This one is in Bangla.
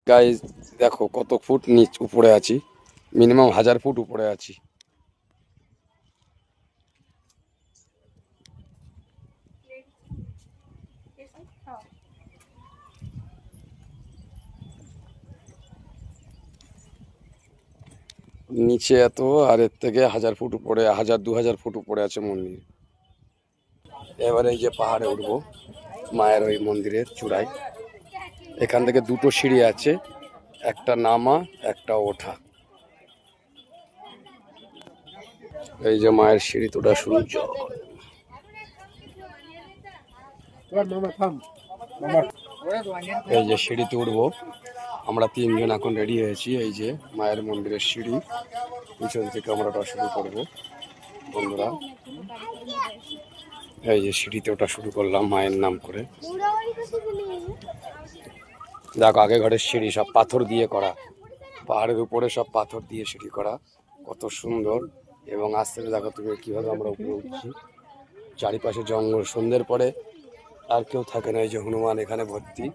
গাইস দেখো কত ফুট নিচ উপরে আছি, মিনিমাম 1000 ফুট উপরে আছি। নিচে এত, আর এর থেকে 1000 ফুট উপরে, 1000-2000 ফুট উপরে আছে মন্দির। এবারে এই যে পাহাড়ে উঠবো মায়ের ওই মন্দিরের চূড়ায়। এখান থেকে দুটো সিঁড়ি আছে, একটা নামা একটা ওঠা। এই যে মায়ের সিঁড়ি তোটা শুরু। এই যে সিঁড়িতে উঠবো আমরা, 3 জন এখন রেডি হয়েছি। এই যে মায়ের মন্দিরের সিঁড়ি, পিছন থেকে আমরা ওটা শুরু করবো বন্ধুরা। এই যে সিঁড়িতে ওটা শুরু করলাম মায়ের নাম করে। দেখো আগে ঘরের সিঁড়ি সব পাথর দিয়ে করা, পাহাড়ের উপরে সব পাথর দিয়ে সিঁড়ি করা, কত সুন্দর। এবং আস্তে আস্তে দেখো তুমি কিভাবে আমরা উপরে উঠছি। চারিপাশে জঙ্গল, সন্ধ্যের পরে আর কেউ থাকে না। এই যে হনুমান এখানে ভর্তি।